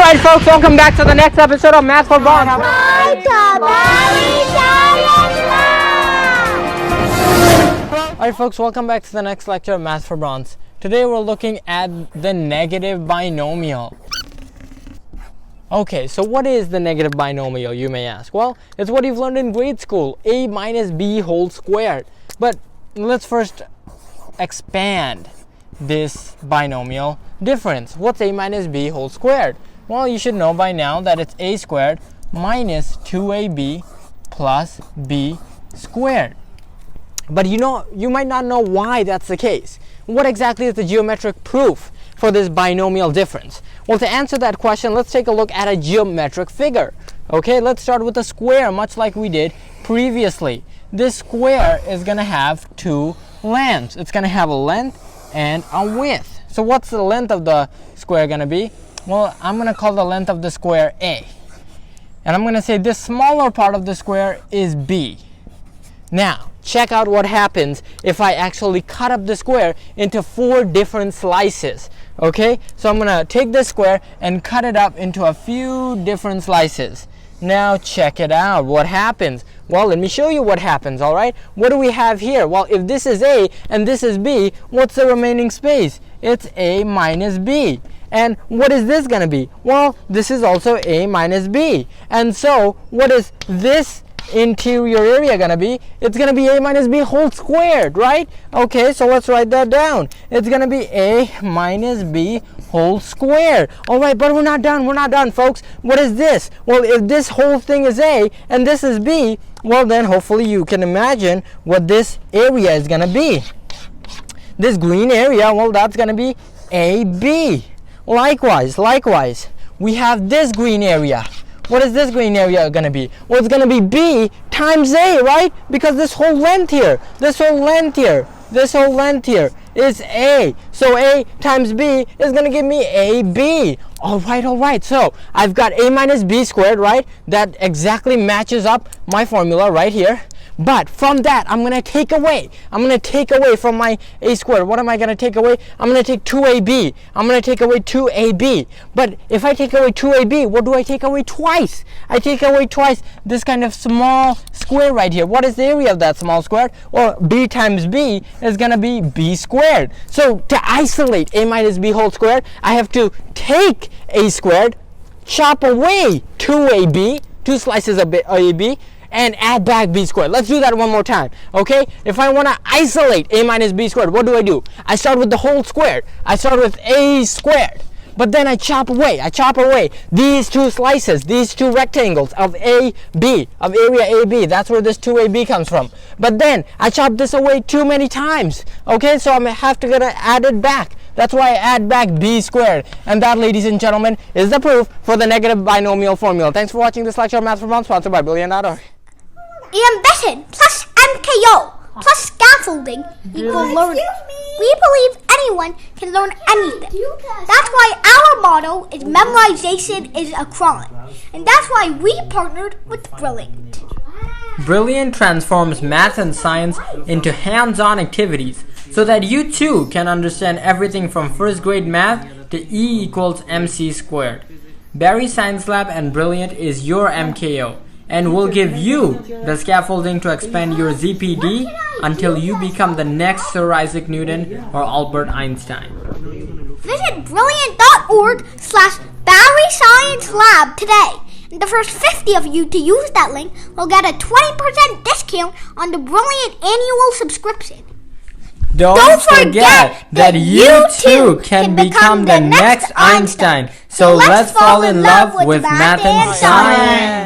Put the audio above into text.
Alright folks, welcome back to the next episode of Math4Bronx. Alright folks, welcome back to the next lecture of Math4Bronx. Today we're looking at the negative binomial. Okay, so what is the negative binomial, you may ask? Well, it's what you've learned in grade school, a minus b whole squared. But let's first expand this binomial difference. What's a minus b whole squared? Well, you should know by now that it's a squared minus 2ab plus b squared. But you might not know why that's the case. What exactly is the geometric proof for this binomial difference? Well, to answer that question, let's take a look at a geometric figure. Okay, let's start with a square, much like we did previously. This square is going to have two lengths. It's going to have a length and a width. So what's the length of the square going to be? Well, I'm going to call the length of the square a. And I'm going to say this smaller part of the square is b. Now, check out what happens if I actually cut up the square into 4 different slices. Okay, so I'm going to take this square and cut it up into a few different slices. Now check it out. What happens? Well, let me show you what happens, all right? What do we have here? Well, if this is a and this is b, what's the remaining space? It's a minus b. And what is this going to be? Well, this is also a minus b. And so, what is this interior area going to be? It's going to be a minus b whole squared, right? Okay, so let's write that down. It's going to be a minus b whole squared. All right, but we're not done, folks. What is this? Well, if this whole thing is a and this is b, well then hopefully you can imagine what this area is going to be. This green area, well, that's going to be ab. Likewise, we have this green area. What is this green area going to be? Well, it's going to be b times a, right? Because this whole length here is a. So a times b is going to give me ab. All right. So I've got a minus b squared, right? That exactly matches up my formula right here. But from that, I'm going to take away from my a squared. What am I going to take away? I'm going to take 2ab. I'm going to take away 2ab. But if I take away 2ab, what do I take away twice? I take away twice this kind of small square right here. What is the area of that small square? Well, b times b is going to be b squared. So to isolate a minus b whole squared, I have to take a squared, chop away 2ab, 2 slices of ab, and add back b squared. Let's do that one more time, okay? If I want to isolate a minus b squared, what do? I start with the whole squared. I start with a squared. But then I chop away these 2 slices, these 2 rectangles of AB, of area AB. That's where this 2AB comes from. But then I chop this away too many times, okay? So I'm going to have to add it back. That's why I add back b squared. And that, ladies and gentlemen, is the proof for the negative binomial formula. Thanks for watching this lecture of Math4Bronx, sponsored by Brilliant.org. Embedded plus MKO plus scaffolding equals learning. We believe anyone can learn anything. That's why our motto is memorization is a crime. And that's why we partnered with Brilliant. Brilliant transforms math and science into hands-on activities so that you too can understand everything from first grade math to E equals MC squared. Barry Science Lab and Brilliant is your MKO. And we'll give you the scaffolding to expand your ZPD until you become the next Sir Isaac Newton or Albert Einstein. Visit brilliant.org/Barry Science Lab today. And the first 50 of you to use that link will get a 20% discount on the Brilliant annual subscription. Don't forget that you too can become the next Einstein. So let's fall in love with math and science.